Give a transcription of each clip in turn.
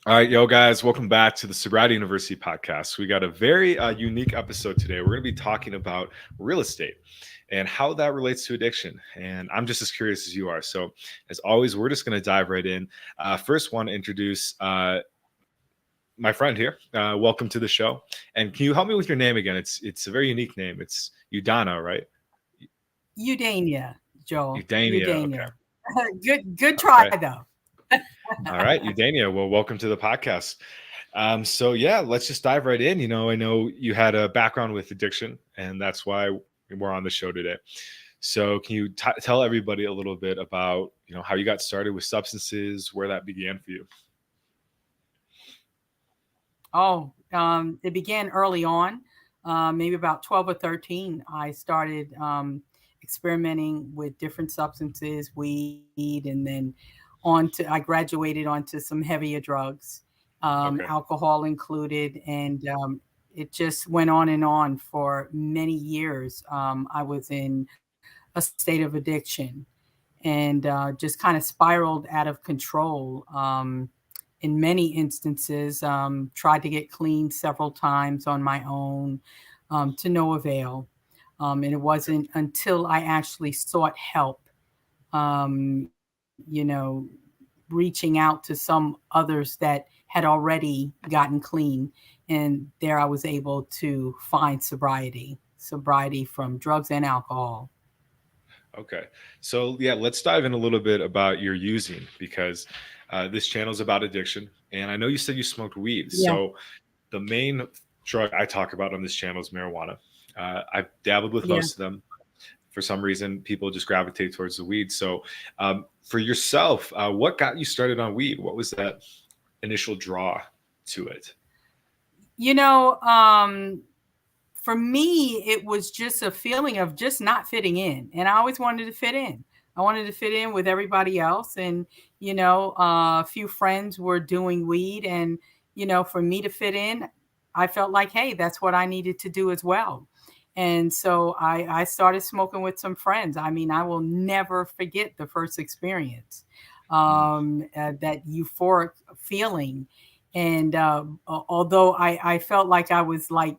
All right, yo, guys, welcome back to the Sobriety University podcast. We got a very unique episode today. We're going to be talking about real estate and how that relates to addiction. And I'm just as curious as you are. So, as always, we're just going to dive right in. First, want to introduce my friend here. Welcome to the show. And can you help me with your name again? It's a very unique name. It's Udana, right? Eudania, Joel. Eudania. Okay. Eudania. Good try Okay. though. All right, Eudania. Well, welcome to the podcast. So yeah, let's just dive right in. I know you had a background with addiction, and that's why we're on the show today. So can you tell everybody a little bit about how you got started with substances, where that began for you? It began early on, maybe about 12 or 13. I started experimenting with different substances, weed, and then I graduated onto some heavier drugs, Okay. alcohol included, and it just went on and on for many years. I was in a state of addiction and just kind of spiraled out of control. In many instances, tried to get clean several times on my own, to no avail. And it wasn't until I actually sought help, reaching out to some others that had already gotten clean. And there I was able to find sobriety from drugs and alcohol. Okay. So yeah, let's dive in a little bit about your using because this channel is about addiction, and I know you said you smoked weed. Yeah. So the main drug I talk about on this channel is marijuana. I've dabbled with Yeah. most of them. For some reason, people just gravitate towards the weed. So, for yourself, what got you started on weed? What was that initial draw to it? You know, um, for me, it was just a feeling of just not fitting in. And I always wanted to fit in. I wanted to fit in with everybody else. And, a few friends were doing weed. And, for me to fit in, I felt like, hey, that's what I needed to do as well. And so I started smoking with some friends. I mean, I will never forget the first experience, Mm, that euphoric feeling. And although I felt like I was like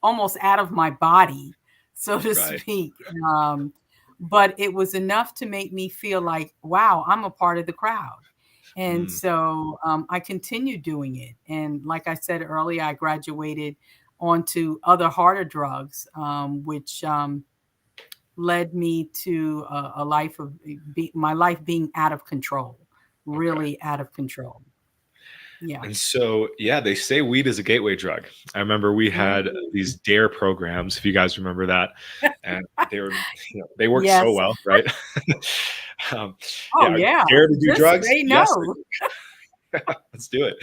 almost out of my body, so to right. speak. Um, but it was enough to make me feel like, wow, I'm a part of the crowd. And Mm, so I continued doing it. And like I said earlier, I graduated onto other harder drugs, which led me to a life of my life being out of control, okay. really out of control. Yeah. And so, yeah, they say weed is a gateway drug. I remember we had Mm. these DARE programs, if you guys remember that, and they were, they worked so Yes. well, right? um, Oh, yeah, yeah. dare to do Just drugs? say Yes, no. let's do it.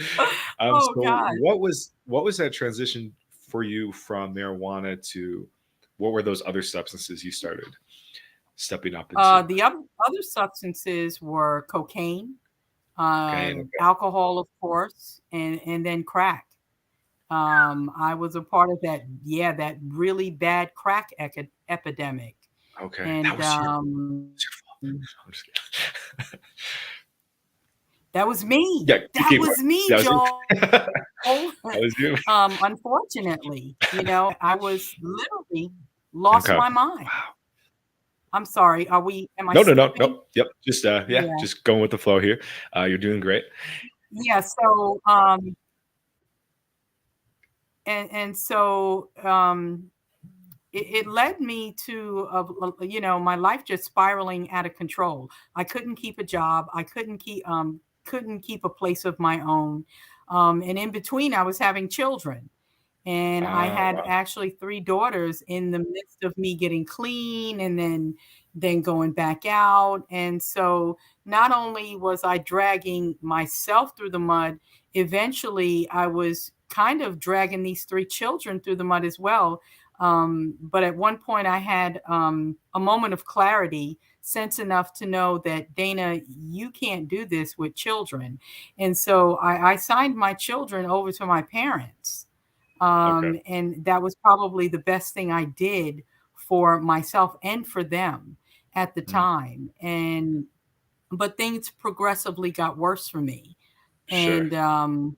Oh, So God. what was that transition for you from marijuana to what were those other substances you started stepping up into? The other substances were cocaine, Okay, okay, alcohol, of course, and then crack. I was a part of that, yeah, that really bad crack epidemic. okay. That And was your fault. I'm just kidding. that was me. Yeah, you That keep going. was me, That was you. Joel. That was you. Unfortunately, I was literally lost Okay. my mind. Wow. I'm sorry. Am I No, no, no, skipping? no. Yep. Just yeah, Yeah. just going with the flow here. You're doing great. Yeah. So, and so it led me to my life just spiraling out of control. I couldn't keep a job. I couldn't keep a place of my own. And in between, I was having children. And I had Wow. actually three daughters in the midst of me getting clean and then going back out. And so not only was I dragging myself through the mud, eventually I was kind of dragging these three children through the mud as well. But at one point I had a moment of clarity, sense enough to know that, Dana, you can't do this with children. And so I signed my children over to my parents. Okay. And that was probably the best thing I did for myself and for them at the Mm, time. But things progressively got worse for me. Sure. And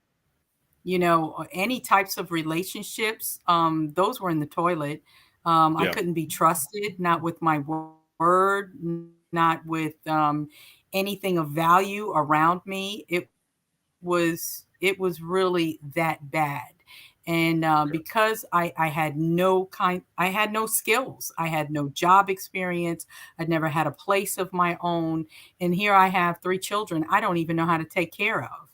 any types of relationships, those were in the toilet. I Yeah. couldn't be trusted, not with my word, not with anything of value around me. It was really that bad. And Okay. because I had no skills, I had no job experience, I'd never had a place of my own, and here I have 3 children I don't even know how to take care of.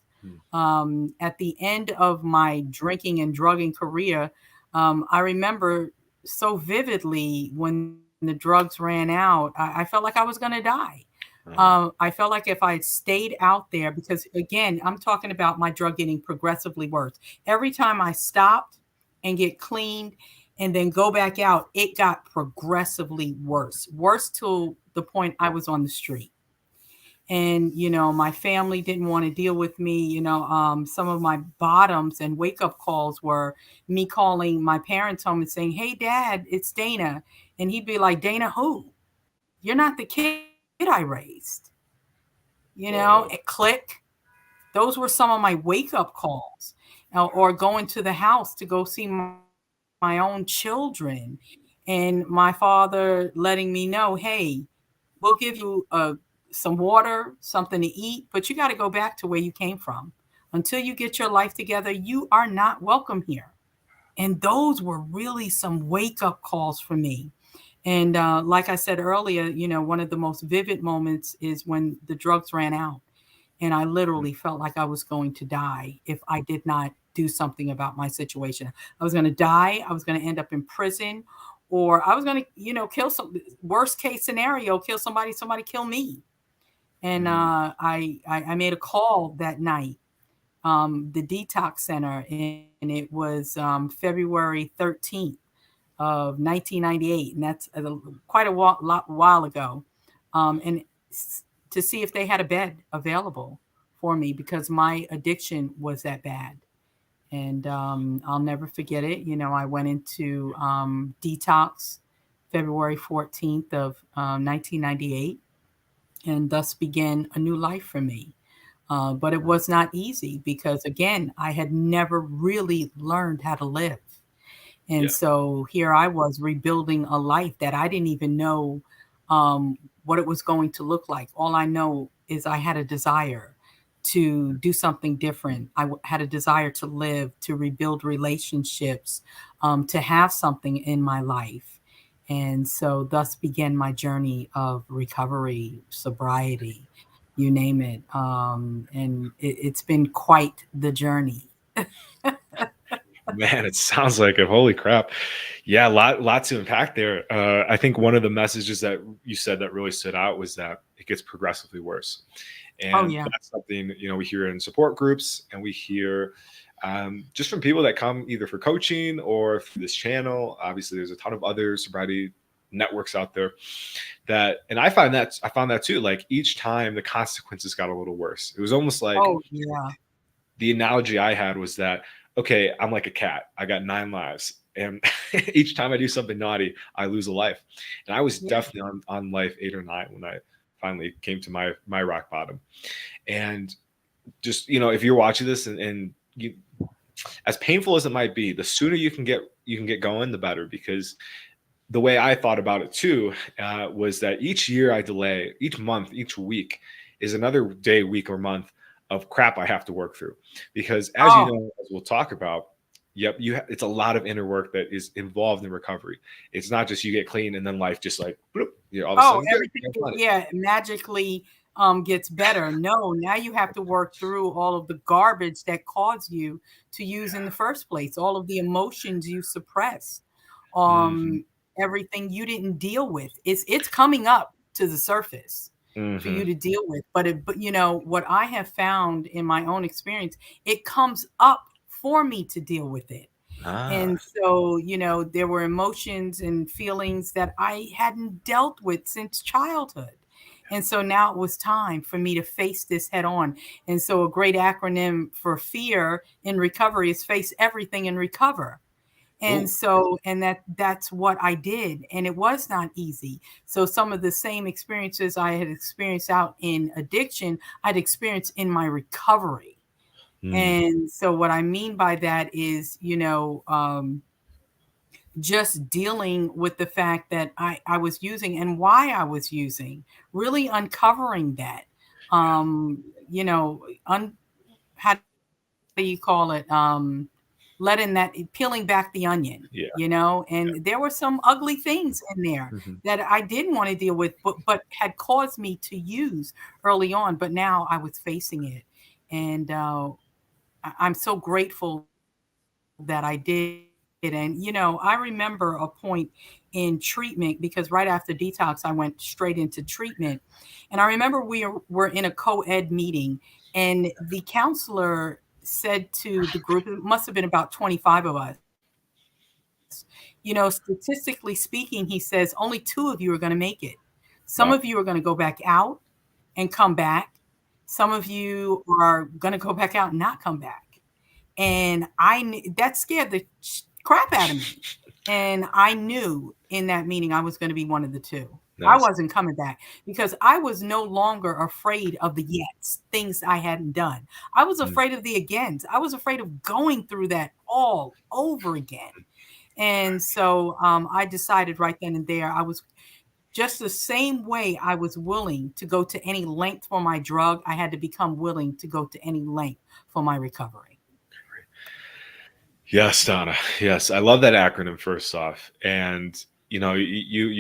Mm. At the end of my drinking and drugging career, I remember so vividly when the drugs ran out, I felt like I was going to die. Uh-huh. I felt like if I had stayed out there, because again, I'm talking about my drug getting progressively worse. Every time I stopped and get cleaned and then go back out, it got progressively worse, worse to the point I was on the street. And my family didn't want to deal with me. Some of my bottoms and wake up calls were me calling my parents home and saying, "Hey dad, it's Dana." And he'd be like, "Dana who? You're not the kid I raised." It Whoa. click. Those were some of my wake up calls. Or going to the house to go see my own children, and my father letting me know, "Hey, we'll give you some water, something to eat, but you got to go back to where you came from. Until you get your life together, you are not welcome here." And those were really some wake up calls for me. And like I said earlier, one of the most vivid moments is when the drugs ran out. And I Mm. literally felt like I was going to die if I did not do something about my situation. I was going to die. I was going to end up in prison, or I was going to, kill some, worst case scenario, kill somebody, somebody kill me. And Mm. I made a call that night, the detox center, and it was February 13th of 1998, and that's quite a while ago. And to see if they had a bed available for me, because my addiction was that bad. And I'll never forget it. I went into detox February 14th of 1998, and thus began a new life for me. But it Mm. was not easy because, again, I had never really learned how to live. And Yeah. so here I was rebuilding a life that I didn't even know what it was going to look like. All I know is I had a desire to do something different. Had a desire to live, to rebuild relationships, to have something in my life. And so thus began my journey of recovery, sobriety, you name it. And it's been quite the journey. Man, it sounds like it. Holy crap. Yeah, lot to unpack there. I think one of the messages that you said that really stood out was that it gets progressively worse. Oh, And yeah. that's something, we hear in support groups, and we hear just from people that come either for coaching or through this channel. Obviously, there's a ton of other sobriety networks out there that, and I found that too. Like each time the consequences got a little worse. It was almost like Oh, yeah. the analogy I had was that, okay, I'm like a cat. I got 9 lives. And each time I do something naughty, I lose a life. And I was Yeah. definitely on life 8 or 9 when I finally came to my rock bottom. And just, if you're watching this, and you, as painful as it might be, the sooner you can get going, the better. Because the way I thought about it too was that each year I delay, each month, each week is another day, week, or month of crap I have to work through. Because as you Oh, know, as we'll talk about, yep, it's a lot of inner work that is involved in recovery. It's not just you get clean and then life just like bloop, all of a oh, sudden good. everything, Have fun. yeah, magically gets better. No, now you have to work through all of the garbage that caused you to use in the first place, all of the emotions you suppressed, Hmm. um, everything you didn't deal with. It's coming up to the surface for Hmm. you to deal with. But what I have found in my own experience, it comes up for me to deal with it. Ah, And so, there were emotions and feelings that I hadn't dealt with since childhood. And so now it was time for me to face this head on. And so, a great acronym for fear in recovery is face everything and recover. And ooh, so, and that's what I did. And it was not easy. So, some of the same experiences I had experienced out in addiction, I'd experienced in my recovery. Mm, And so what I mean by that is, just dealing with the fact that I was using and why I was using, really uncovering that. Um, you know, how do you call it? Peeling back the onion, yeah. and there were some ugly things in there that Hmm. I didn't want to deal with, but had caused me to use early on. But now I was facing it, and I'm so grateful that I did. And I remember a point in treatment, because right after detox, I went straight into treatment. And I remember we were in a co-ed meeting, and the counselor said to the group, it must have been about 25 of us, statistically speaking, he says, only two of you are going to make it. Some of you are going to go Wow. back out and come back. Some of you are going to go back out and not come back. And that scared the crap out of me. And I knew in that meeting I was going to be one of the two. I Nice. wasn't coming back because I was no longer afraid of the yets, things I hadn't done. I was Mm. afraid of the agains. I was afraid of going through that all over again. And so I decided right then and there, I was just the same way I was willing to go to any length for my drug, I had to become willing to go to any length for my recovery. Yes, Donna. Yes, I love that acronym. First off, and you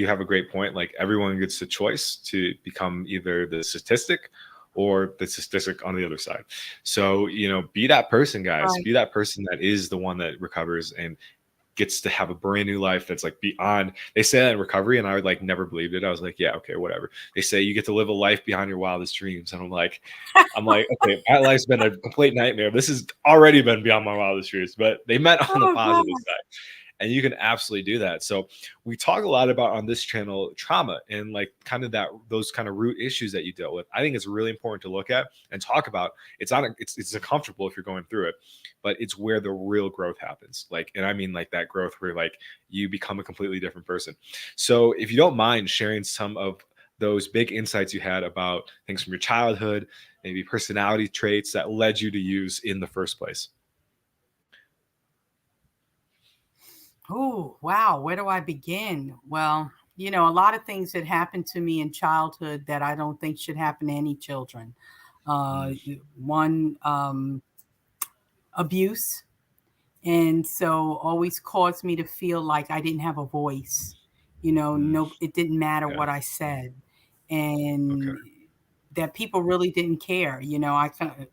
have a great point. Like everyone gets the choice to become either the statistic or the statistic on the other side. So be that person, guys. Right. Be that person that is the one that recovers and gets to have a brand new life that's like beyond. They say that in recovery, and I would like never believed it. I was like, yeah, okay, whatever. They say you get to live a life beyond your wildest dreams, and I'm like, okay, that life's been a complete nightmare. This has already been beyond my wildest dreams, but they meant on the Oh, positive God. side. And you can absolutely do that. So we talk a lot about on this channel trauma and like kind of those kind of root issues that you dealt with. I think it's really important to look at and talk about. It's uncomfortable if you're going through it, but it's where the real growth happens. Like, and I mean like that growth where like you become a completely different person. So if you don't mind sharing some of those big insights you had about things from your childhood, maybe personality traits that led you to use in the first place. Oh, wow. Where do I begin? Well, a lot of things that happened to me in childhood that I don't think should happen to any children. Mm, One, abuse. And so always caused me to feel like I didn't have a voice. mm, No, it didn't matter yeah. what I said. Okay. And that people really didn't care. I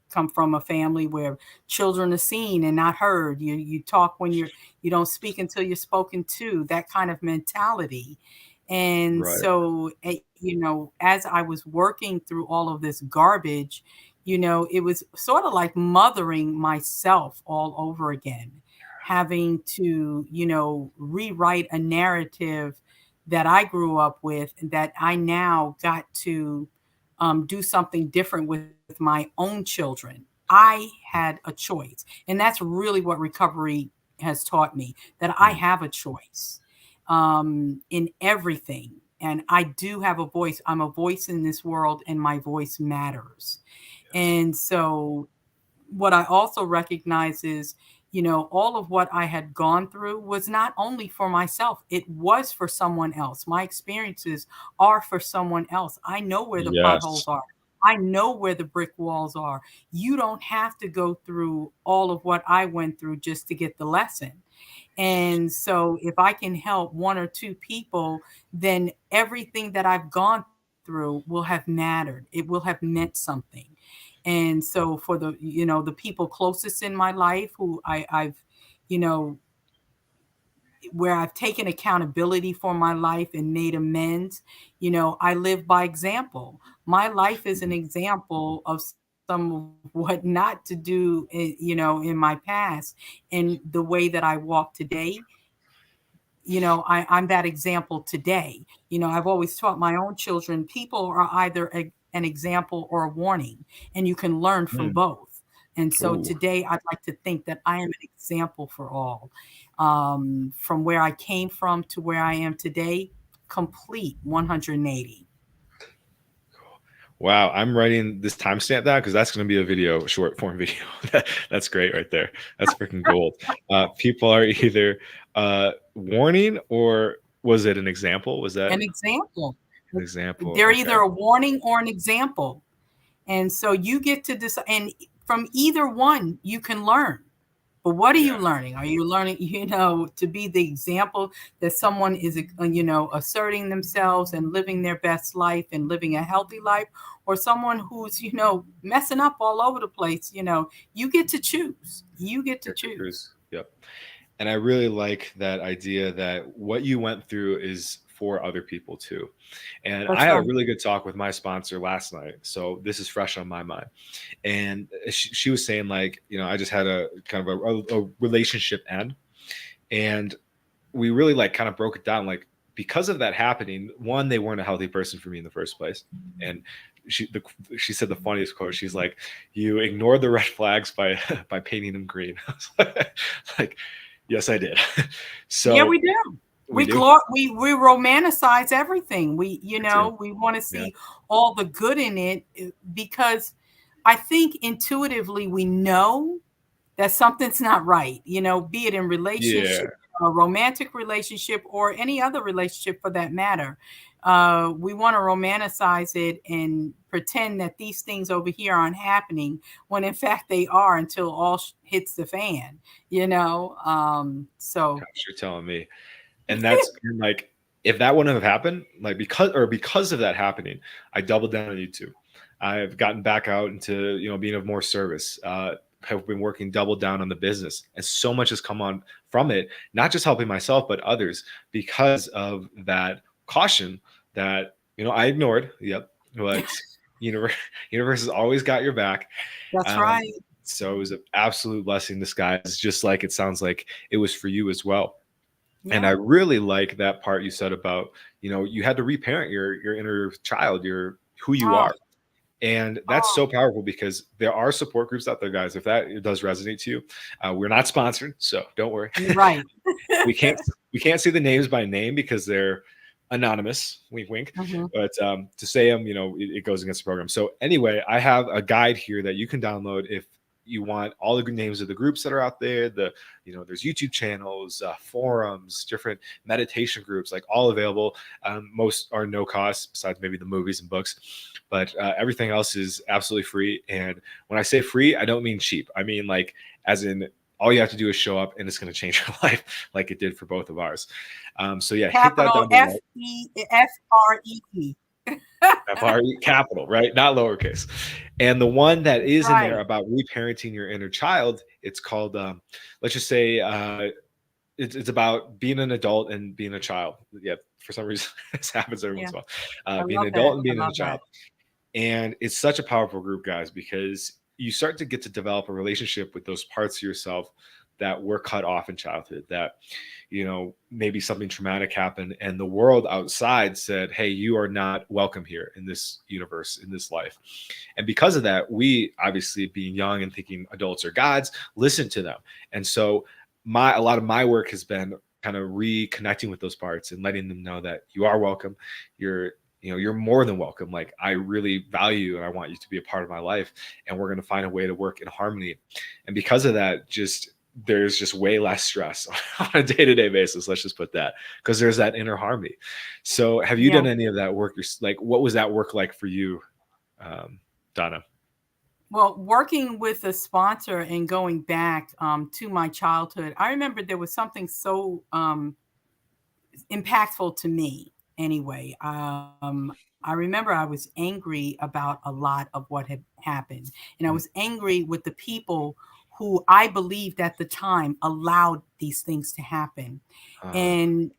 come from a family where children are seen and not heard. You talk when you don't speak until you're spoken to. That kind of mentality. And Right. so, as I was working through all of this garbage, it was sort of like mothering myself all over again, having to, rewrite a narrative that I grew up with that I now got to do something different with my own children. I had a choice. And that's really what recovery has taught me, that I Mm, have a choice in everything. And I do have a voice. I'm a voice in this world, and my voice matters. yes. And so what I also recognize is, all of what I had gone through was not only for myself, it was for someone else. My experiences are for someone else. I know where the potholes Yes. are. I know where the brick walls are. You don't have to go through all of what I went through just to get the lesson. And so if I can help one or two people, then everything that I've gone through will have mattered. It will have meant something. And so for the people closest in my life who I've, you know, where I've taken accountability for my life and made amends, I live by example. My life is an example of some of what not to do, in my past, and the way that I walk today. I'm that example today. I've always taught my own children people are either an example or a warning, and you can learn from Mm. both. And so Oh, today, I'd like to think that I am an example for all. From where I came from to where I am today, complete 180. Wow, I'm writing this timestamp down because that's going to be a video, short form video. That's great right there. That's freaking gold. People are either warning, or was it an example? Was that An example. an example? They're Okay, either a warning or an example. And so you get to decide, and from either one, you can learn. But what are yeah, you learning? Are you learning, to be the example that someone is, asserting themselves and living their best life and living a healthy life, or someone who's, messing up all over the place? You get to choose. You get to Get to choose. cruise. Yep. And I really like that idea that what you went through is for other people too. And I That's had a right. really good talk with my sponsor last night, so this is fresh on my mind. And she was saying, like, I just had a kind of a relationship end, and we really like kind of broke it down, like, because of that happening, one, they weren't a healthy person for me in the first place. And she said the funniest quote. She's like, "You ignored the red flags by by painting them green." I was like, yes, I did. Yeah, So we do. we do. We romanticize everything. We do. We want to Yeah. see all the good in it, because I think intuitively we know that something's not right, be it in Yeah. relationship, a romantic relationship, or any other relationship for that matter. We want to romanticize it and pretend that these things over here aren't happening, when in fact they are, until all hits the fan, so. Gosh, you're telling me. And that's, and like, if that wouldn't have happened, like, because of that happening, I doubled down on YouTube. I've gotten back out into, being of more service. Have been working double down on the business, and so much has come on from it, not just helping myself but others, because of that caution that, I ignored. Yep. But universe universe has always got your back. That's um, right. so it was an absolute blessing in disguise, just like it sounds like it was for you as well. And I Yeah. really like that part you said about, you had to reparent your inner child, your who you Oh, are. And that's oh, so powerful, because there are support groups out there, guys. If that does resonate to you, we're not sponsored, so don't worry. you're right. we can't we can't say the names by name because they're anonymous. Wink, wink. Mhm. But to say them, it goes against the program. So anyway, I have a guide here that you can download if you want all the names of the groups that are out there. There's YouTube channels, forums, different meditation groups, like, all available. Most are no cost, besides maybe the movies and books, but everything else is absolutely free. And when I say free, I don't mean cheap. I mean, like, as in, all you have to do is show up, and it's going to change your life, like it did for both of ours. So yeah, hit that Capital down below. FREE. FRE, capital, right? Not lowercase. And the one that is in there Right. about reparenting your inner child, it's called, let's just say, it's about being an adult and being a child. Yeah, for some reason, this happens every once Yeah. in a I while. Being love an that. adult and I being a love that. child. And it's such a powerful group, guys, because you start to get to develop a relationship with those parts of yourself that were cut off in childhood, that, maybe something traumatic happened and the world outside said, hey, you are not welcome here in this universe, in this life. And because of that, we, obviously being young and thinking adults are gods, listen to them. And so a lot of my work has been kind of reconnecting with those parts and letting them know that you are welcome. You're more than welcome. Like, I really value you, and I want you to be a part of my life, and we're going to find a way to work in harmony. And because of that, there's just way less stress on a day-to-day basis. Let's just put that, because there's that inner harmony. So have you Yeah. done any of that work? Like, what was that work like for you, Donna? Well, working with a sponsor and going back to my childhood, I remember there was something so impactful to me anyway. I remember I was angry about a lot of what had happened. And I was angry with the people who I believed at the time allowed these things to happen. uh, And,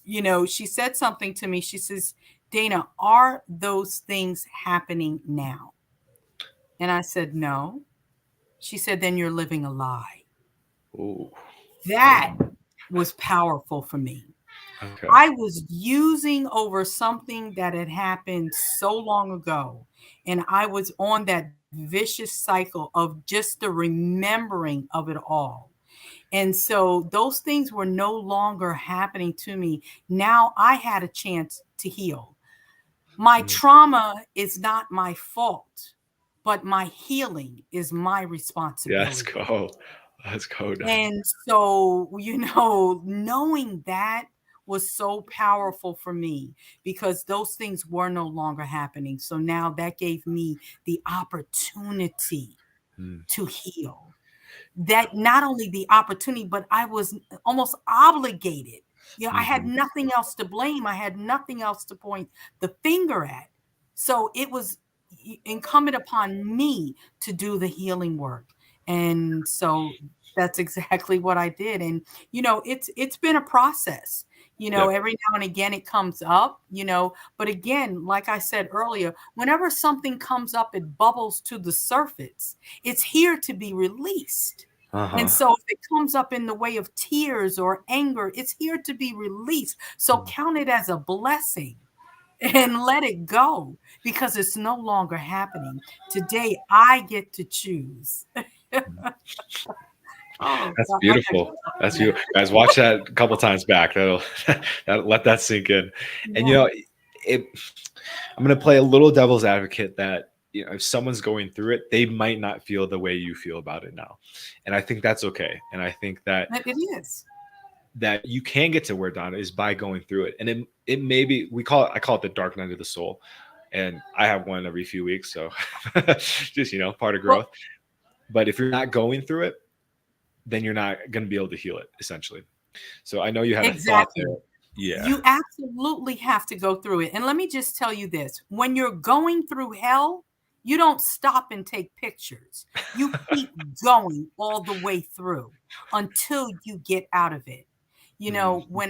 she said something to me. She says, Dana, are those things happening now? And I said, no. She said, then you're living a lie. ooh, That was powerful for me. okay. I was using over something that had happened so long ago. And I was on that vicious cycle of just the remembering of it all. And so those things were no longer happening to me. Now I had a chance to heal. My Mm. trauma is not my fault, but my healing is my Yeah, let's responsibility. go. Let's go, Don. And so, knowing that was so powerful for me because those things were no longer happening. So now that gave me the opportunity Mm. to heal. That not only the opportunity, but I was almost obligated. I had Mhm. nothing else to blame. I had nothing else to point the finger at. So it was incumbent upon me to do the healing work. And so that's exactly what I did. And it's been a process. Yep. Every now and again it comes up, but again, like I said earlier, whenever something comes up, it bubbles to the surface. It's here to be released. And Uh-huh. so if it comes up in the way of tears or anger, it's here to be released. So Mm. count it as a blessing and let it go because it's no longer happening. Today, I get to choose. Mm. Oh, That's God, I got beautiful. That's that. you guys. Watch that a couple times back. That'll let that sink in. And Yeah, it. I'm gonna play a little devil's advocate that if someone's going through it, they might not feel the way you feel about it now, and I think that's okay. And I think that it is. you can get to where Donna is by going through it, and it may be I call it the dark night of the soul, and I have one every few weeks, so just part of Well, growth. But if you're not going through it, then you're not going to be able to heal it, essentially. So I know you had a thought exactly. there. Yeah. You absolutely have to go through it. And let me just tell you this, when you're going through hell, you don't stop and take pictures. You keep going all the way through until you get out of it. When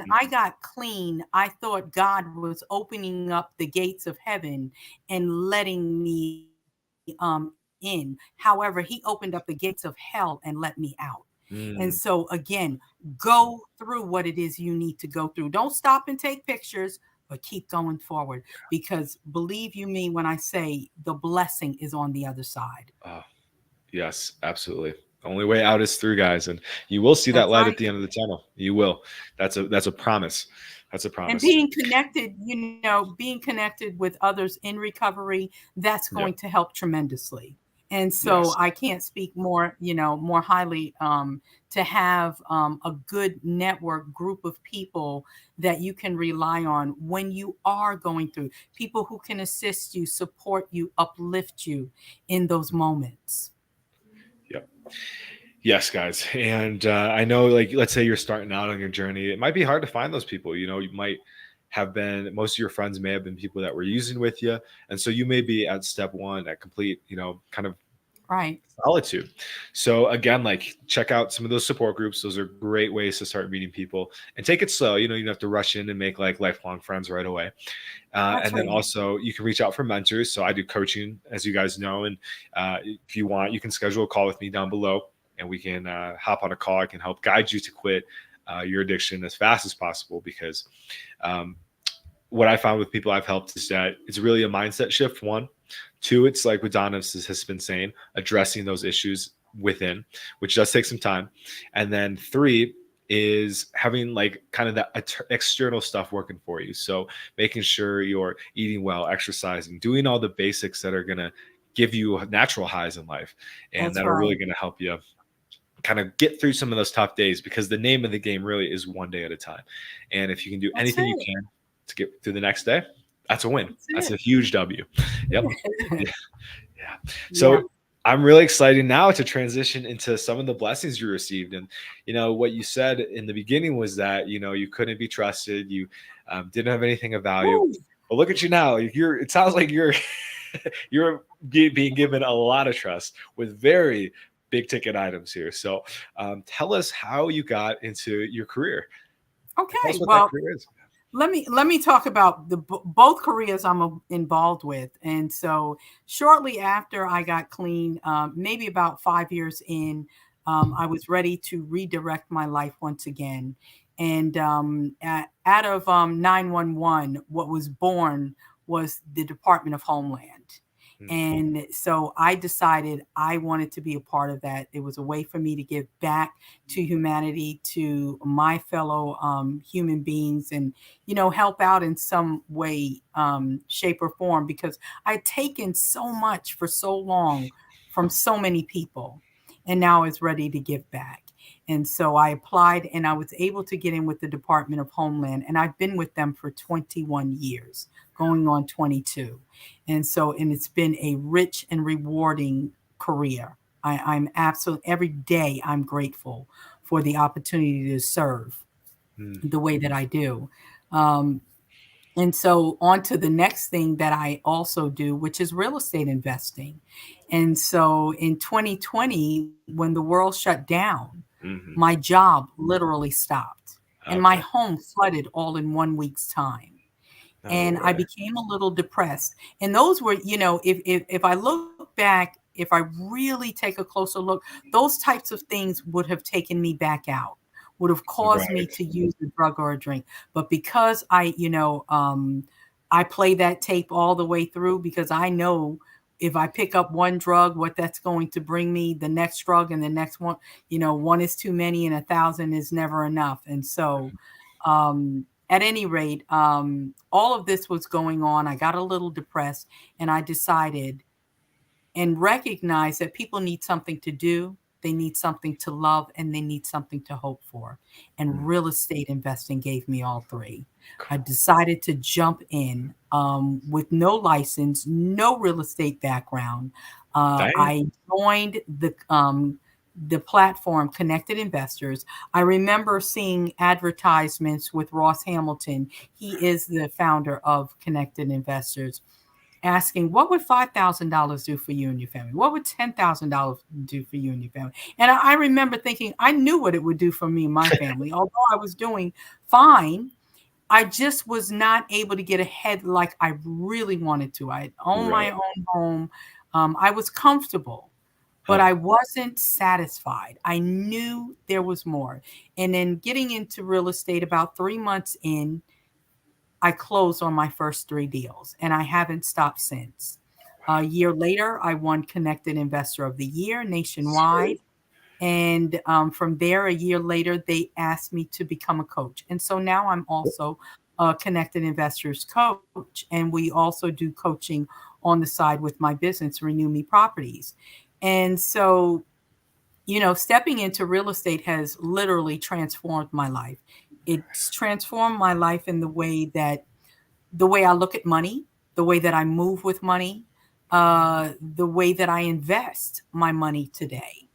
Mhm. I got clean, I thought God was opening up the gates of heaven and letting me in. However, he opened up the gates of hell and let me out. And so Mm. again, go through what it is you need to go through. Don't stop and take pictures, but keep going forward because believe you me when I say the blessing is on the other side. Oh, yes, absolutely. The only way out is through, guys, and you will see that That's light at right. the end of the tunnel. You will. That's a promise. That's a And promise. being connected with others in recovery, that's Yep. going to help tremendously. And so Yes. I can't speak more highly to have a good network group of people that you can rely on when you are going through, people who can assist you, support you, uplift you in those moments. Yep. Yes, guys. And I know, like, let's say you're starting out on your journey, it might be hard to find those people. You might have been, most of your friends may have been people that were using with you. And so you may be at step one, at complete, kind of Right. solitude. So again, like, check out some of those support groups. Those are great ways to start meeting people and take it slow. You don't have to rush in and make like lifelong friends right away. That's And then right. also you can reach out for mentors. So I do coaching, as you guys know. And if you want, you can schedule a call with me down below and we can hop on a call. I can help guide you to quit your addiction as fast as possible because um, what I found with people I've helped is that it's really a mindset shift. One, two, it's like what Donna has been saying, addressing those issues within, which does take some time. And then three is having like kind of that external stuff working for you. So making sure you're eating well, exercising, doing all the basics that are going to give you natural highs in life and That's that are really right. going to help you kind of get through some of those tough days because the name of the game really is one day at a time. And if you can do That's anything you it. can to get through the next day, that's a win. That's That's it. a huge W. Yep. Yeah. Yeah. Yeah. So I'm really excited now to transition into some of the blessings you received. And, what you said in the beginning was that, you couldn't be trusted. You didn't have anything of value. Woo. But look at you now. It sounds like you're, you're being given a lot of trust with very big ticket items here. So tell us how you got into your career. Tell us Okay. what that Well, career is. let me talk about the both careers I'm involved with. And so shortly after I got clean, maybe about 5 years in, I was ready to redirect my life once again. And out of 911, what was born was the Department of Homeland. Mm, And so I decided I wanted to be a part of that. It was a way for me to give back to humanity, to my fellow human beings, and, help out in some way, shape, or form, because I'd taken so much for so long from so many people. And now it's ready to give back. And so I applied and I was able to get in with the Department of Homeland. And I've been with them for 21 years, going on 22. And it's been a rich and rewarding career. I'm absolutely, every day I'm grateful for the opportunity to serve mm, the way that I do. Um, and so on to the next thing that I also do, which is real estate investing. And so in 2020, when the world shut down, mhm. my job literally stopped and my Okay. home flooded all in 1 week's time, No and I way. became a little depressed. And those were, if I look back, if I really take a closer look, those types of things would have taken me back out, would have caused me Right. to use a drug or a drink. But because I play that tape all the way through, because I know if I pick up one drug, what that's going to bring me, the next drug and the next one, one is too many and 1,000 is never enough. And so, at any rate, all of this was going on. I got a little depressed and I decided and recognize that people need something to do, they need something to love, and they need something to hope for. And Mm, real estate investing gave me all three. I cool. decided to jump in with no license, no real estate background. Dang. I joined the platform Connected Investors. I remember seeing advertisements with Ross Hamilton. He is the founder of Connected Investors, asking, what would $5,000 do for you and your family? What would $10,000 do for you and your family? And I remember thinking, I knew what it would do for me and my family. Although I was doing fine, I just was not able to get ahead like I really wanted to. I owned my Right. own home. I was comfortable, but Huh. I wasn't satisfied. I knew there was more. And then getting into real estate about 3 months in, I closed on my first three deals and I haven't stopped since. A year later, I won Connected Investor of the Year nationwide. Sweet. And from there, a year later, they asked me to become a coach. And so now I'm also a Connected Investors coach. And we also do coaching on the side with my business, Renew Me Properties. And so, stepping into real estate has literally transformed my life. It's transformed my life in the way I look at money, the way that I move with money, the way that I invest my money today,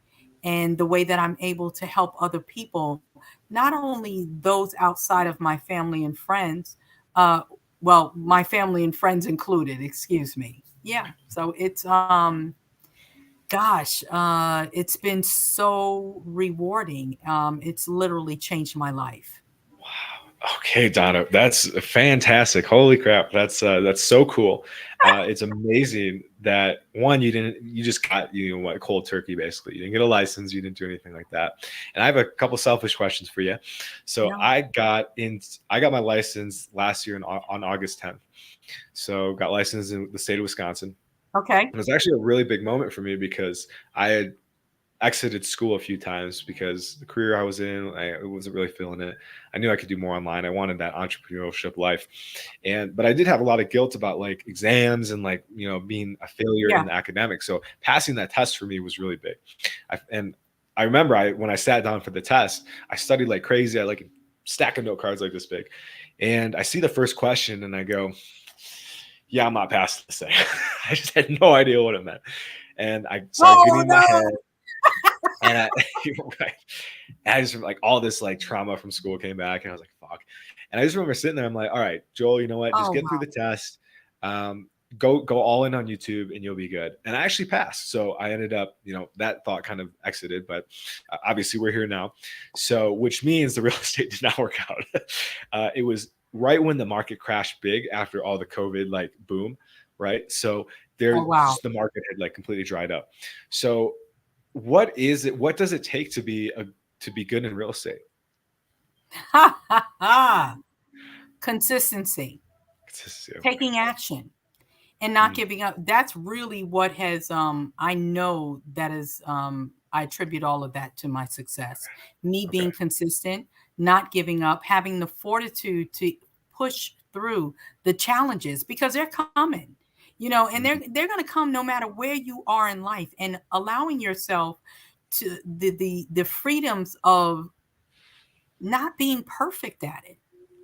and the way that I'm able to help other people, not only those outside of my family and friends, uh, well, my family and friends included, excuse me. Yeah. So it's been so rewarding. It's literally changed my life. Wow. Okay, Donna, that's fantastic. Holy crap, that's so cool. It's amazing that one, you just got what, cold turkey basically. You didn't get a license, you didn't do anything like that. And I have a couple selfish questions for you. So Yeah. I got my license last year on August 10th. So got licensed in the state of Wisconsin. Okay. It was actually a really big moment for me because I had exited school a few times because the career I was in, I wasn't really feeling it. I knew I could do more online. I wanted that entrepreneurship life. But I did have a lot of guilt about like exams and like, being a failure Yeah. in the academics. So passing that test for me was really big. And I remember when I sat down for the test, I studied like crazy. I like a stack of note cards like this big. And I see the first question and I go, yeah, I'm not passing this thing. I just had no idea what it meant. And I started getting Oh in my no. head, and right. And I just like all this like trauma from school came back, and I was like, "Fuck!" And I just remember sitting there. I'm like, "All right, Joel, you know what? Just Oh get through the test. Um, go all in on YouTube, and you'll be good." And I actually passed. So I ended up, that thought kind of exited, but obviously we're here now. So which means the real estate did not work out. It was right when the market crashed big after all the COVID like boom, right? So Oh there wow. just the market had like completely dried up. So what does it take to be good in real estate? Ha ha ha. Consistency, Consistency, okay. taking action. and not Mm. giving up. That's really what has I know that is I attribute all of that to my success. Me Okay. being consistent, not giving up, having the fortitude to push through the challenges because they're coming. And Mhm. they're going to come no matter where you are in life, and allowing yourself to the freedoms of not being perfect at it,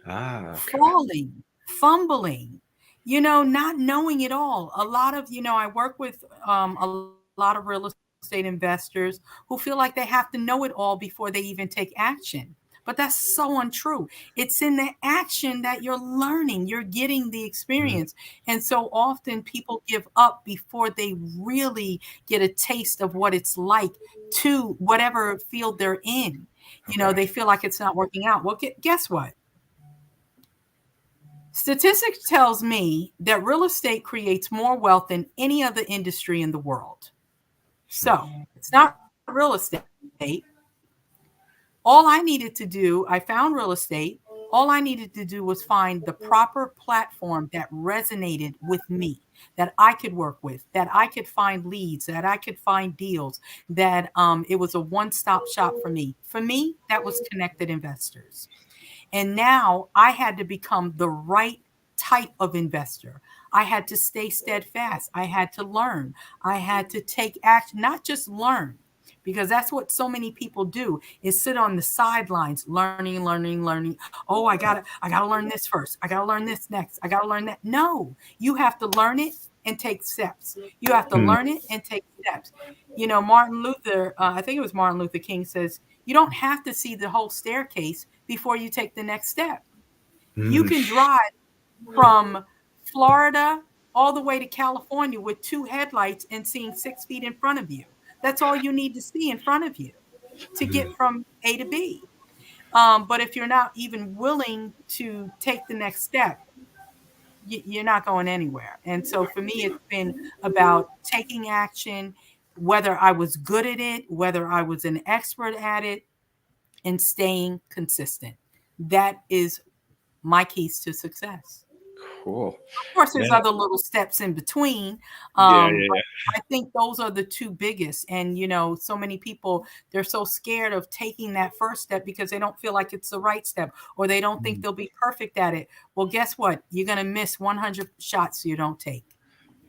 Ah, okay. falling, fumbling, not knowing it all. A lot of, I work with a lot of real estate investors who feel like they have to know it all before they even take action. But that's so untrue. It's in the action that you're learning, you're getting the Mhm. experience. And so often people give up before they really get a taste of what it's like to whatever field they're in. Okay. They feel like it's not working out. Well, guess what? Statistics tells me that real estate creates more wealth than any other industry in the world. So it's not real estate. All I needed to do, I found real estate. All I needed to do was find the proper platform that resonated with me, that I could work with, that I could find leads, that I could find deals, that it was a one-stop shop for me. For me, that was Connected Investors. And now I had to become the right type of investor. I had to stay steadfast. I had to learn. I had to take action, not just learn, because that's what so many people do is sit on the sidelines learning, learning, learning. Oh, I gotta learn this first. I gotta learn this next. I gotta learn that. No, you have to learn it and take steps. You have to Mm. learn it and take steps. Martin Luther, I think it was Martin Luther King, says you don't have to see the whole staircase before you take the next step. You Mm. can drive from Florida all the way to California with two headlights and seeing 6 feet in front of you. That's all you need to see in front of you to Mhm. get from A to B. But if you're not even willing to take the next step, you're not going anywhere. And so for me, it's been about taking action, whether I was good at it, whether I was an expert at it, and staying consistent. That is my keys to success. Cool. Of course, there's Yeah. other little steps in between, Yeah. but Yeah. I think those are the two biggest. And so many people, they're so scared of taking that first step because they don't feel like it's the right step, or they don't think Yeah. they'll be perfect at it. Well, guess what? You're gonna miss 100 shots you don't take.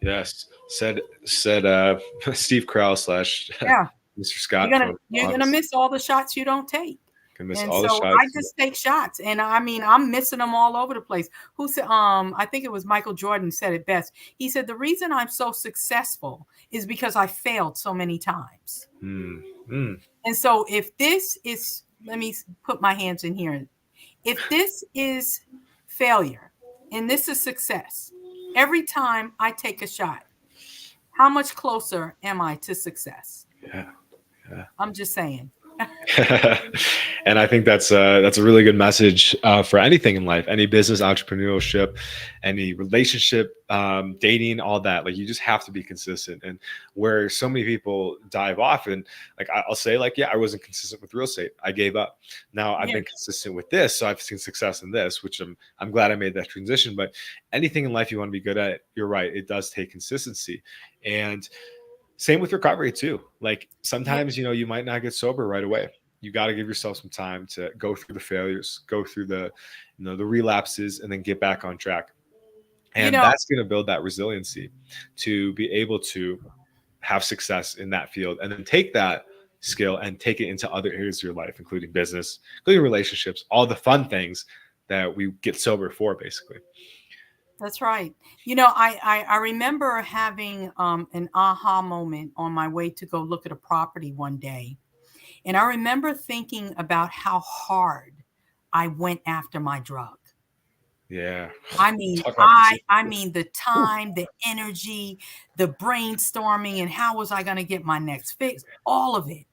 Yes. Said Steve Carell slash Yeah, Mr. you're Scott gonna from you're gonna Office. miss all the shots you don't take. Can miss And all the so I shots. just take shots, and I mean, I'm missing them all over the place. Who said, I think it was Michael Jordan said it best. He said, the reason I'm so successful is because I failed so many times. Mm. Mm. And so if this is, let me put my hands in here. If this is failure and this is success, every time I take a shot, how much closer am I to success? Yeah. Yeah. I'm just saying. And I think that's a really good message for anything in life, any business, entrepreneurship, any relationship, dating, all that. Like you just have to be consistent. And where so many people dive off, and like I'll say, like, yeah, I wasn't consistent with real estate. I gave up. Now I've Yeah. been consistent with this, so I've seen success in this, which I'm glad I made that transition. But anything in life you want to be good at, you're right, it does take consistency. And same with recovery too. Like Yeah. sometimes, you might not get sober right away. You got to give yourself some time to go through the failures, go through the relapses, and then get back on track. You And know, that's going to build that resiliency to be able to have success in that field, and then take that skill and take it into other areas of your life, including business, including relationships, all the fun things that we get sober for, basically. that's right. I remember having an aha moment on my way to go look at a property one day. And I remember thinking about how hard I went after my drug. Yeah. I mean, Talk about I consistency. I mean the time, the energy, the brainstorming, and how was I going to get my next fix? All of it.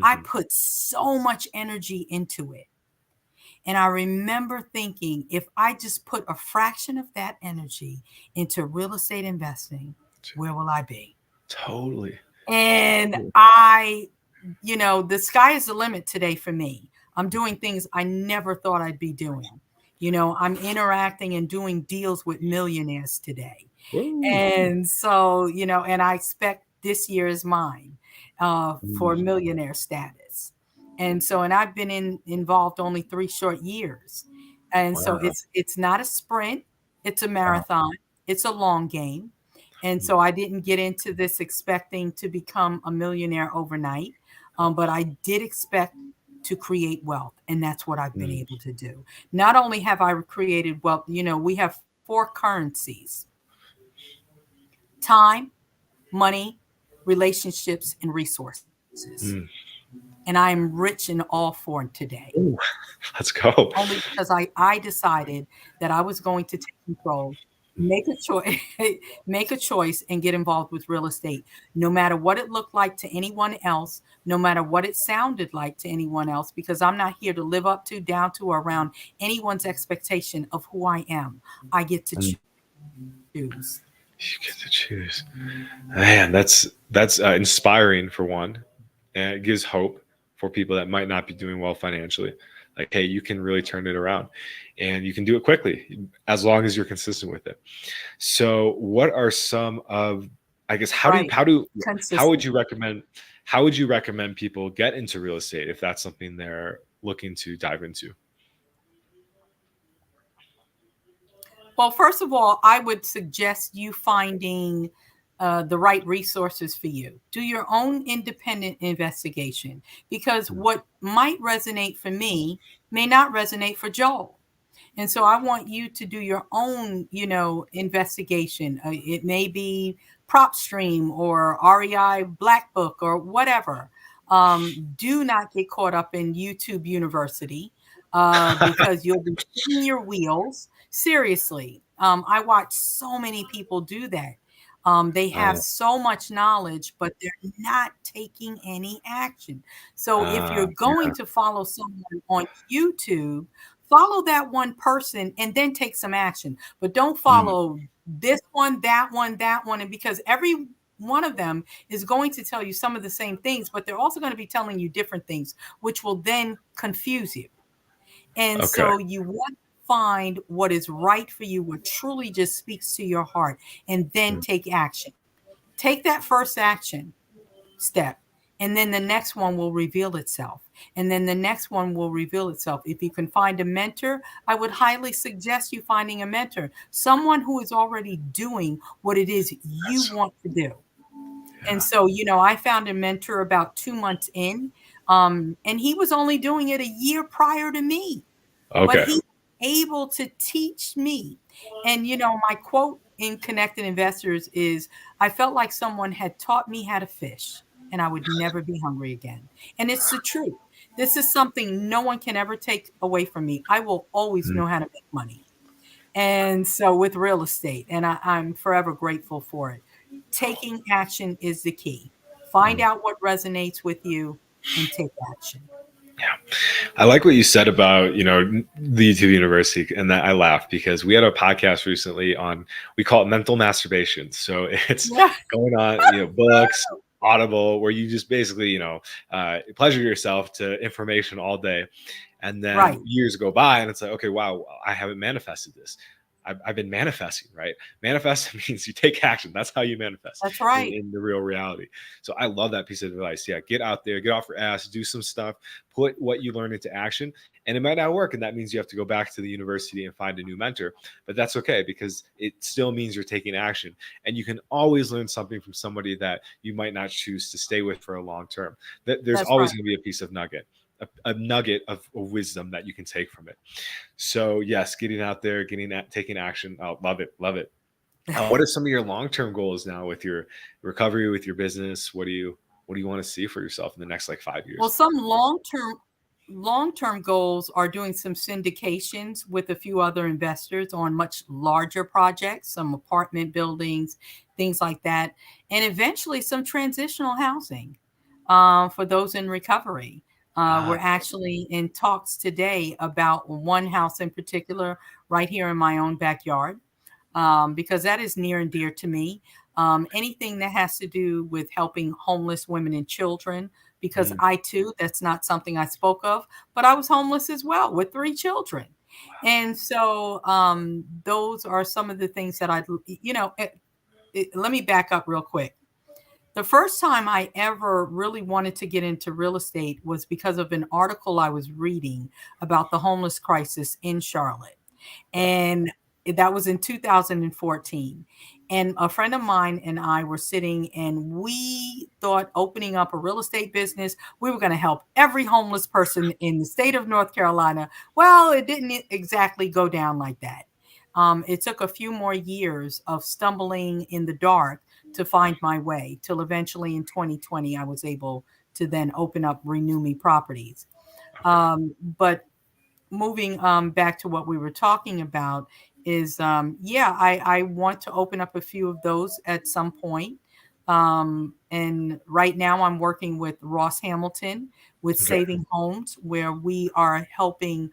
I Mhm. put so much energy into it. And I remember thinking, if I just put a fraction of that energy into real estate investing, where will I be? Totally. And the sky is the limit today for me. I'm doing things I never thought I'd be doing. I'm interacting and doing deals with millionaires today. Woo. And so, and I expect this year is mine for Mm. millionaire status. And so, and I've been involved only 3 short years. And so Wow. it's not a sprint, it's a Wow. marathon, it's a long game. And Mm. so I didn't get into this expecting to become a millionaire overnight, but I did expect to create wealth. And that's what I've been Mm. able to do. Not only have I created wealth, we have four currencies: time, money, relationships, and resources. Mm. And I am rich in all four today, Ooh, let's go. only because I decided that I was going to take control, make a choice, make a choice, and get involved with real estate, no matter what it looked like to anyone else, no matter what it sounded like to anyone else, because I'm not here to live up to, down to, or around anyone's expectation of who I am. I get to Mm. choose. You get to choose. Man, that's inspiring for one, and it gives hope for people that might not be doing well financially. Like, hey, you can really turn it around, and you can do it quickly as long as you're consistent with it. So, what are some of, I guess, Right. how would Consistent. you recommend how would you recommend people get into real estate if that's something they're looking to dive into? Well, first of all, I would suggest you finding the right resources for you. Do your own independent investigation, because Mm. what might resonate for me may not resonate for Joel. And so I want you to do your own, investigation. It may be PropStream or REI Black Book or whatever. Do not get caught up in YouTube University because you'll be spinning your wheels. Seriously, I watch so many people do that. They have Uh, so much knowledge, but they're not taking any action. So if you're yeah. going to follow someone on YouTube, follow that one person and then take some action. But don't Mm. follow this one, that one, that one. And because every one of them is going to tell you some of the same things, but they're also going to be telling you different things, which will then confuse you. And Okay. so you want to find what is right for you, what truly just speaks to your heart, and then Mm. take action. Take that first action step, and then the next one will reveal itself, and then the next one will reveal itself. If you can find a mentor, I would highly suggest you finding a mentor, someone who is already doing what it is you That's, want to do. And yeah. so, I found a mentor about 2 months in, and he was only doing it a year prior to me, but Okay. he was able to teach me. And my quote in Connected Investors is, I felt like someone had taught me how to fish and I would never be hungry again. And it's the truth. This is something no one can ever take away from me. I will always Mm. know how to make money. And so with real estate, and I'm forever grateful for it. Taking action is the key. Find Mm. out what resonates with you and take action. Yeah. I like what you said about, the YouTube University, and that I laugh because we had a podcast recently on, we call it mental masturbation. So it's Yeah, going on, books, Audible, where you just basically, pleasure yourself to information all day. And then right. years go by and it's like, okay, wow, I haven't manifested this. I've been manifesting, right? Manifest means you take action. That's how you manifest That's right. in the real reality. So I love that piece of advice. Yeah, get out there, get off your ass, do some stuff, put what you learn into action. And it might not work. And that means you have to go back to the university and find a new mentor. But that's okay because it still means you're taking action. And you can always learn something from somebody that you might not choose to stay with for a long term. There's That's always right. going to be a piece of nugget. A nugget of wisdom that you can take from it. So yes, getting out there, taking action. Oh, love it, love it. What are some of your long-term goals now with your recovery, with your business? What do you want to see for yourself in the next like 5 years? Well, some long-term goals are doing some syndications with a few other investors on much larger projects, some apartment buildings, things like that, and eventually some transitional housing for those in recovery. Ah, We're actually in talks today about one house in particular right here in my own backyard, because that is near and dear to me. Anything that has to do with helping homeless women and children, because mm, I too, that's not something I spoke of, but I was homeless as well with 3 children. And so those are some of the things that let me back up real quick. The first time I ever really wanted to get into real estate was because of an article I was reading about the homeless crisis in Charlotte. Wow. And that was in 2014. And a friend of mine and I were sitting, and we thought opening up a real estate business, we were going to help every homeless person in the state of North Carolina. Well, it didn't exactly go down like that. It took a few more years of stumbling in the dark to find my way, till eventually in 2020 I was able to then open up Renew Me Properties. Okay. But moving back to what we were talking about is I want to open up a few of those at some point. And right now I'm working with Ross Hamilton with Okay. Saving Homes, where we are helping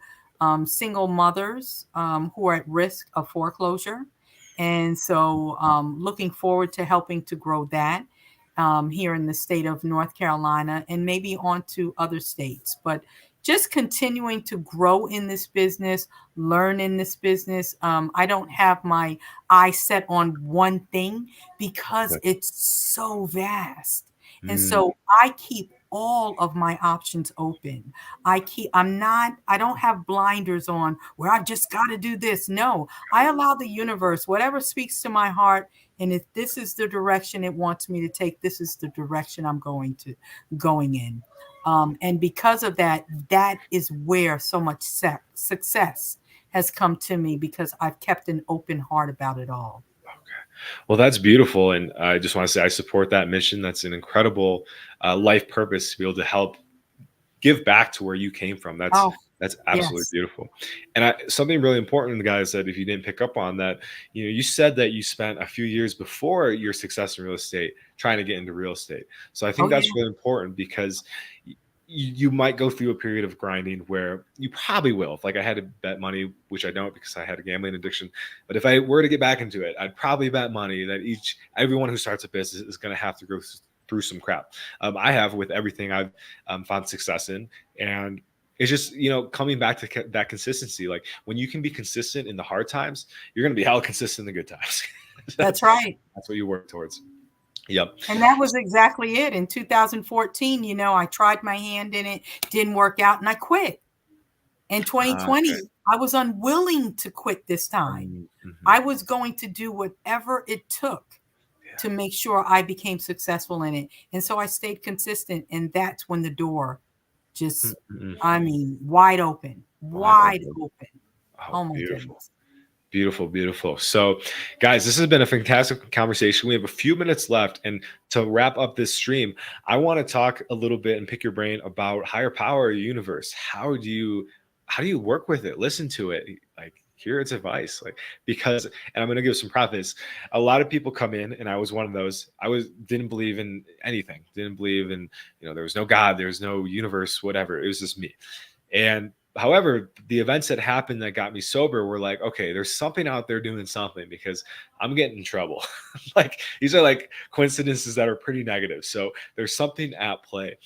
single mothers who are at risk of foreclosure. And so looking forward to helping to grow that here in the state of North Carolina and maybe on to other states. But just continuing to grow in this business, learn in this business. I don't have my eye set on one thing because Okay. it's so vast. And Mm, so I keep all of my options open. I don't have blinders on where I've just got to do this. No, I allow the universe, whatever speaks to my heart. And if this is the direction it wants me to take, this is the direction I'm going in. And because of that, that is where so much success has come to me, because I've kept an open heart about it all. well, that's beautiful. And I just want to say I support that mission. That's an incredible life purpose to be able to help give back to where you came from. That's Oh, that's absolutely yes. beautiful. And something really important, the guy said, if you didn't pick up on that, you said that you spent a few years before your success in real estate trying to get into real estate. So I Oh, think yeah. that's really important because you might go through a period of grinding where you probably will. Like I had to bet money, which I don't because I had a gambling addiction. But if I were to get back into it, I'd probably bet money that everyone who starts a business is going to have to go through some crap. I have with everything I've found success in, and it's just coming back to that consistency. Like when you can be consistent in the hard times, you're going to be hell consistent in the good times. That's that's right. that's what you work towards. Yep. And that was exactly it. In 2014, I tried my hand in it, didn't work out, and I quit. In Okay. 2020, I was unwilling to quit this time. Mhm. I was going to do whatever it took to make sure I became successful in it. And so I stayed consistent. And that's when the door just, Mhm. I mean, wide open, Wide wide open. open. Oh, Oh my beautiful. goodness. Beautiful, beautiful. So, guys, this has been a fantastic conversation. We have a few minutes left. And to wrap up this stream, I want to talk a little bit and pick your brain about higher power universe. How do you work with it? Listen to it, like hear its advice. Like, because, and I'm gonna give some preface. A lot of people come in, and I was one of those. Didn't believe in anything, didn't believe in, there was no God, there was no universe, whatever. It was just me. And however, the events that happened that got me sober were like, okay, there's something out there doing something because I'm getting in trouble. Like these are like coincidences that are pretty negative. So there's something at play.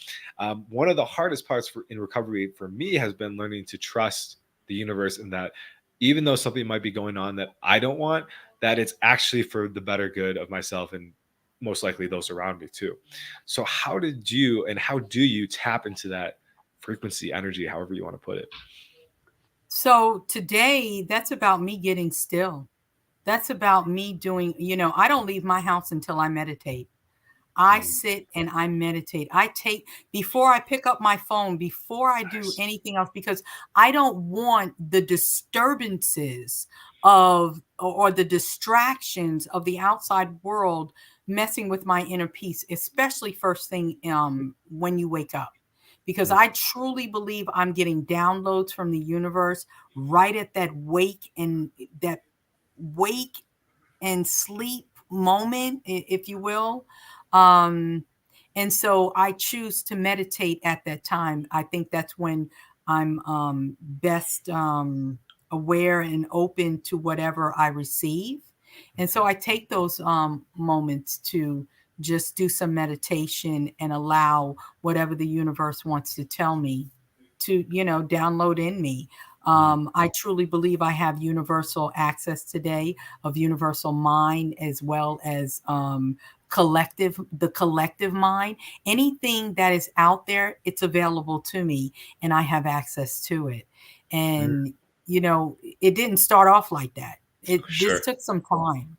One of the hardest parts in recovery for me has been learning to trust the universe, and that even though something might be going on that I don't want, that it's actually for the better good of myself and most likely those around me too. So how do you tap into that frequency, energy, however you want to put it? So today, that's about me getting still. That's about me doing, I don't leave my house until I meditate. I Mm, sit and I meditate. Before I pick up my phone, before I do nice. anything else, because I don't want the disturbances or the distractions of the outside world messing with my inner peace, especially first thing when you wake up. Because Mm, I truly believe I'm getting downloads from the universe right at that wake and sleep moment, if you will. Um, and so I choose to meditate at that time. I think that's when I'm best aware and open to whatever I receive. And so I take those moments to just do some meditation and allow whatever the universe wants to tell me to, download in me. I truly believe I have universal access today of universal mind as well as the collective mind. Anything that is out there, it's available to me and I have access to it. And, it didn't start off like that. This Sure. took some time.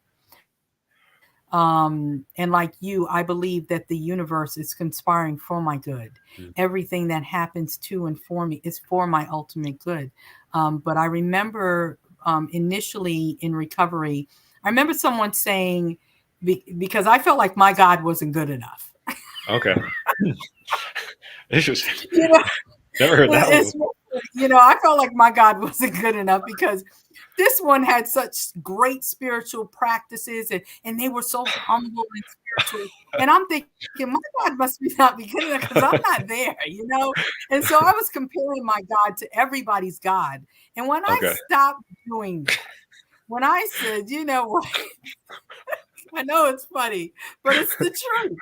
And like you, I believe that the universe is conspiring for my good. Mm. Everything that happens to and for me is for my ultimate good. But I remember initially in recovery, I remember someone saying, because I felt like my God wasn't good enough. Okay. Interesting. You know, Never heard that one. I felt like my God wasn't good enough because this one had such great spiritual practices and they were so humble and spiritual. And I'm thinking, my God must not be good enough because I'm not there, And so I was comparing my God to everybody's God. And when I Okay. stopped doing that, when I said, you know what, I know it's funny, but it's the truth.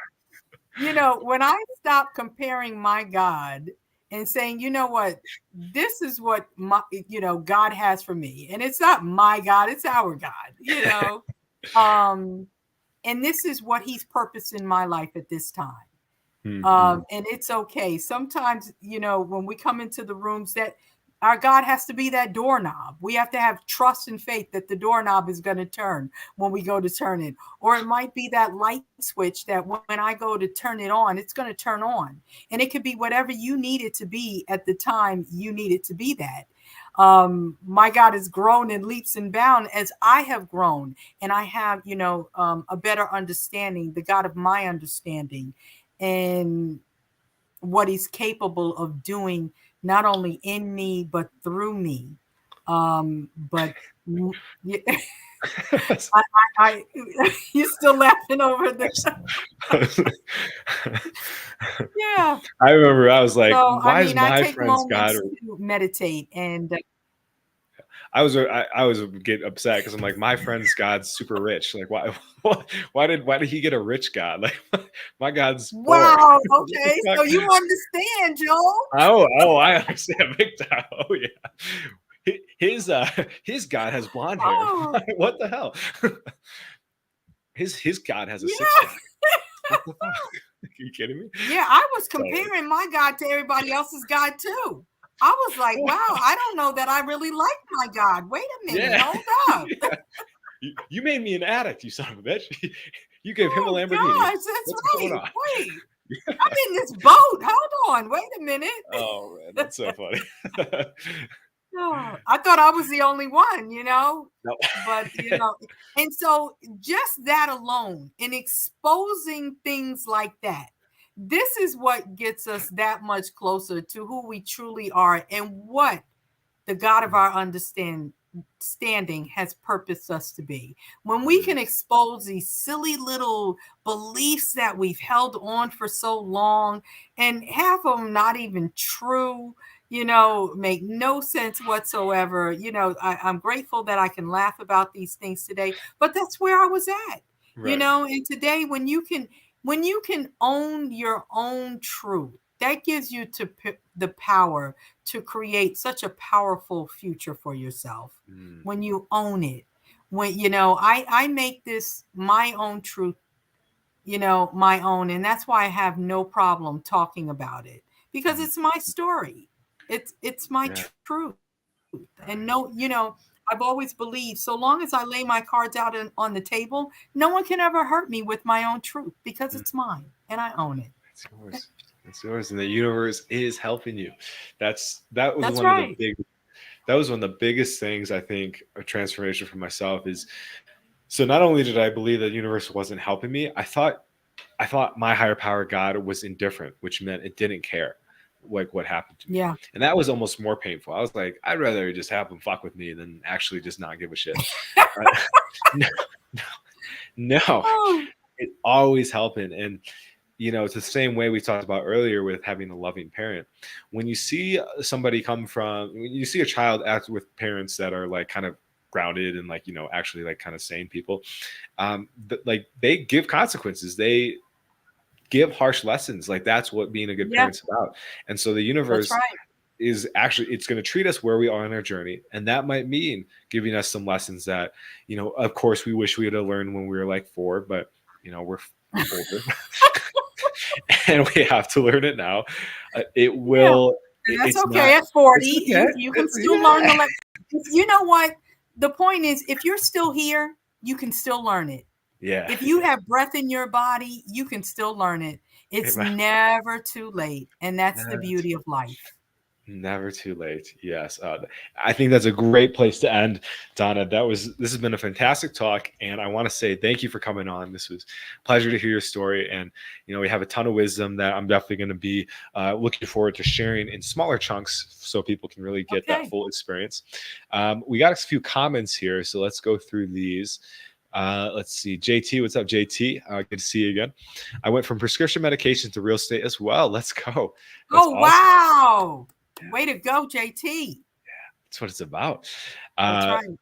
When I stopped comparing my God and saying, you know what, this is what God has for me. And it's not my God, it's our God, and this is what he's purposed in my life at this time. Mm-hmm. And it's okay. Sometimes, when we come into the rooms that our God has to be that doorknob. We have to have trust and faith that the doorknob is going to turn when we go to turn it. Or it might be that light switch that when I go to turn it on, it's going to turn on. And it could be whatever you need it to be at the time you need it to be that. My God has grown in leaps and bounds as I have grown. And I have, a better understanding, the God of my understanding. And what he's capable of doing, not only in me, but through me. But yeah, I you're still laughing over this. Yeah. I remember I was like, So, why is I my take friend's God? moments to meditate and I was get upset because I'm like, my friend's God's super rich. Like, why did he get a rich God? Like, my God's poor. wow. Okay. So you understand, Joel. I understand big time. Oh yeah. His God has blonde hair. Oh, What the hell? His God has a six yeah. pack. What the fuck? Are you kidding me? Yeah, I was So, comparing my God to everybody else's God too. I was like, wow, I don't know that I really like my God. Wait a minute, yeah. hold up. Yeah. You made me an addict, you son of a bitch. You gave him a Oh Lamborghini. gosh, that's What's going right. on? Wait, I'm in this boat. Hold on, wait a minute. Oh man, that's so funny. Oh, I thought I was the only one, No. but and so just that alone in exposing things like that, this is what gets us that much closer to who we truly are and what the God of our understanding has purposed us to be. When we can expose these silly little beliefs that we've held on for so long, and half of them not even true, make no sense whatsoever. I'm grateful that I can laugh about these things today, but that's where I was at. Right. And today when you can own your own truth, that gives you the power to create such a powerful future for yourself. When you own it, when I make this my own truth, my own, and that's why I have no problem talking about it, because it's my story. It's my Yeah. truth. And I've always believed, so long as I lay my cards out on the table, no one can ever hurt me with my own truth, because it's mine and I own it. It's yours. It's yours, and the universe is helping you. That was That's one of the right. biggest things, I think, a transformation for myself is. So not only did I believe that the universe wasn't helping me, I thought my higher power, God, was indifferent, which meant it didn't care like what happened to me. Yeah. And that was almost more painful. I was like, I'd rather just have them fuck with me than actually just not give a shit. No, no, Oh, it always helping. And it's the same way we talked about earlier with having a loving parent. When you see when you see a child act with parents that are like kind of grounded and like, actually like kind of sane people, like they give consequences. They give harsh lessons. Like that's what being a good yeah, parent's about. And so the that's universe right. is actually, it's going to treat us where we are in our journey, and that might mean giving us some lessons that, of course, we wish we had learned when we were like 4, but we're older and we have to learn it now. It Yeah. will. And that's It's okay. not. At 40, It's okay. you can still learn the lesson. You know what? The point is, if you're still here, you can still learn it. Yeah. If you have breath in your body, you can still learn it. It's never too late. And that's the beauty of life. Never too late. Yes. I think that's a great place to end, Donna. This has been a fantastic talk. And I want to say thank you for coming on. This was a pleasure to hear your story. And, we have a ton of wisdom that I'm definitely going to be looking forward to sharing in smaller chunks so people can really get that full experience. We got a few comments here, so let's go through these. Let's see. JT, what's up, JT? Good to see you again. I went from prescription medication to real estate as well. Let's go. That's awesome. Wow. Way to go, JT. Yeah, that's what it's about. That's right.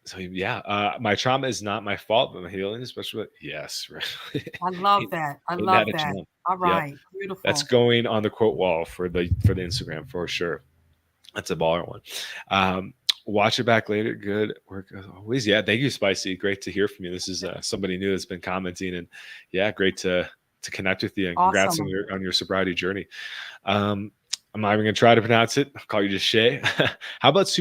So yeah, my trauma is not my fault, but my healing is special. Yes, right. I love that. I love that. All right, yep. Beautiful. That's going on the quote wall for the Instagram for sure. That's a baller one. Watch it back later. Good work as always. Yeah, thank you, Spicy. Great to hear from you. This is somebody new that's been commenting, and yeah, great to connect with you. And congrats on your sobriety journey. I'm not even going to try to pronounce it. I'll call you just Shay. How about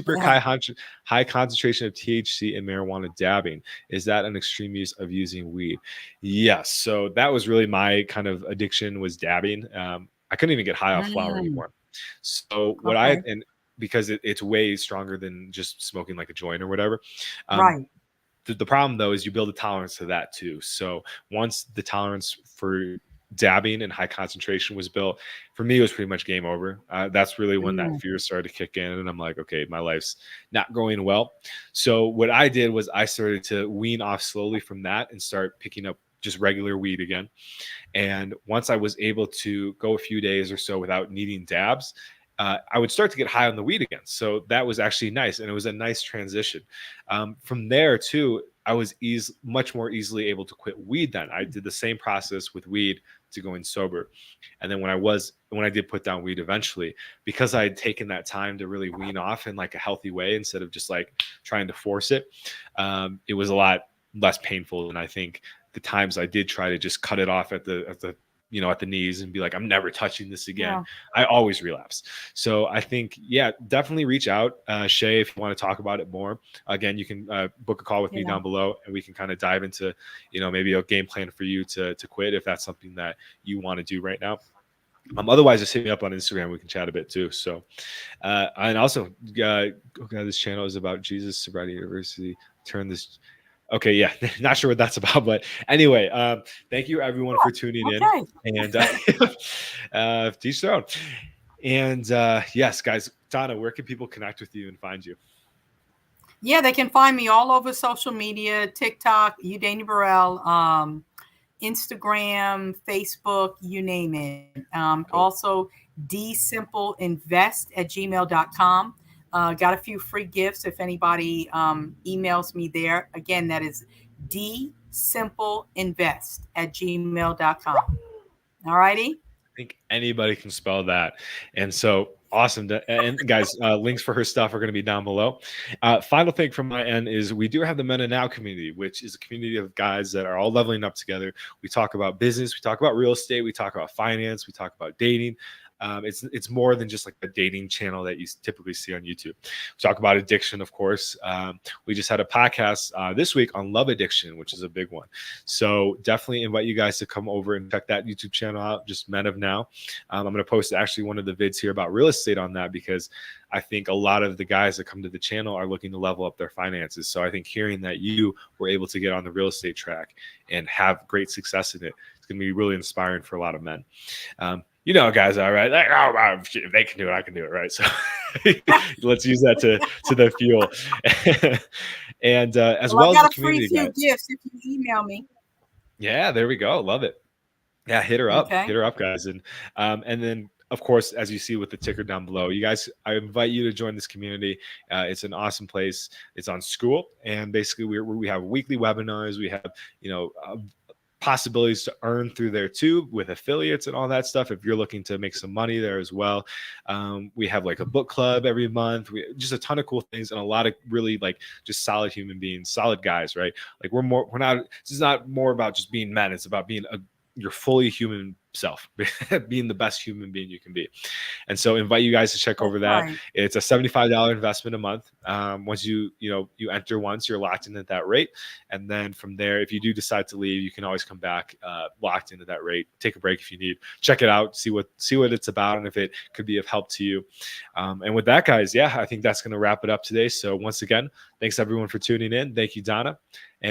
high concentration of THC in marijuana dabbing? Is that an extreme use of using weed? Yes. So that was really my kind of addiction, was dabbing. I couldn't even get high off flower anymore. So and because it's way stronger than just smoking like a joint or whatever. Right. The problem though is you build a tolerance to that too. So once the tolerance for dabbing and high concentration was built, for me it was pretty much game over. That's really when that fear started to kick in, and I'm like, okay, my life's not going well. So what I did was I started to wean off slowly from that and start picking up just regular weed again. And once I was able to go a few days or so without needing dabs, I would start to get high on the weed again. So that was actually nice, and it was a nice transition. From there too, I was much more easily able to quit weed. Then I did the same process with weed to going sober. And then when I did put down weed eventually, because I had taken that time to really wean off in like a healthy way instead of just like trying to force it, it was a lot less painful than I think the times I did try to just cut it off at the knees and be like, I'm never touching this again. Yeah. I always relapse. So I think, yeah, definitely reach out, Shay, if you want to talk about it more. Again, you can book a call with me down below, and we can kind of dive into, maybe a game plan for you to quit if that's something that you want to do right now. Otherwise, just hit me up on Instagram. We can chat a bit too. So, and also, this channel is about Jesus, Sobriety University. Turn this. Okay, yeah, not sure what that's about, but anyway, thank you everyone for tuning in, and teach their own. And yes, guys, Donna, where can people connect with you and find you? Yeah, they can find me all over social media: TikTok, Eudania Burrell, Instagram, Facebook, you name it. Cool. Also, dsimpleinvest@gmail.com. Got a few free gifts if anybody emails me there. Again, that is dsimpleinvest@gmail.com. All righty. I think anybody can spell that. And so awesome. And guys, links for her stuff are going to be down below. Final thing from my end is we do have the Men and Now community, which is a community of guys that are all leveling up together. We talk about business. We talk about real estate. We talk about finance. We talk about dating. It's more than just like a dating channel that you typically see on YouTube. We talk about addiction, of course. We just had a podcast this week on love addiction, which is a big one. So definitely invite you guys to come over and check that YouTube channel out, just Men of Now. I'm going to post actually one of the vids here about real estate on that, because I think a lot of the guys that come to the channel are looking to level up their finances. So I think hearing that you were able to get on the real estate track and have great success in it, it's going to be really inspiring for a lot of men. Guys are right. Like, oh, if they can do it, I can do it, right? So let's use that to the fuel. And as well as the community, I got a free few gifts if you email me. Yeah, there we go. Love it. Yeah, hit her up. Okay. Hit her up, guys. And then, of course, as you see with the ticker down below, you guys, I invite you to join this community. It's an awesome place. It's on School, and basically we have weekly webinars. We have possibilities to earn through there too, with affiliates and all that stuff if you're looking to make some money there as well. We have like a book club every month. We just a ton of cool things, and a lot of really like just solid human beings, solid guys, right? Like we're not, this is not more about just being men, it's about being your fully human self, being the best human being you can be. And so invite you guys to check over that. Right. It's a $75 investment a month. Once you enter once, you're locked in at that rate. And then from there, if you do decide to leave, you can always come back locked into that rate. Take a break if you need. Check it out, see what it's about, and if it could be of help to you. And with that, guys, yeah, I think that's going to wrap it up today. So once again, thanks everyone for tuning in. Thank you, Donna. And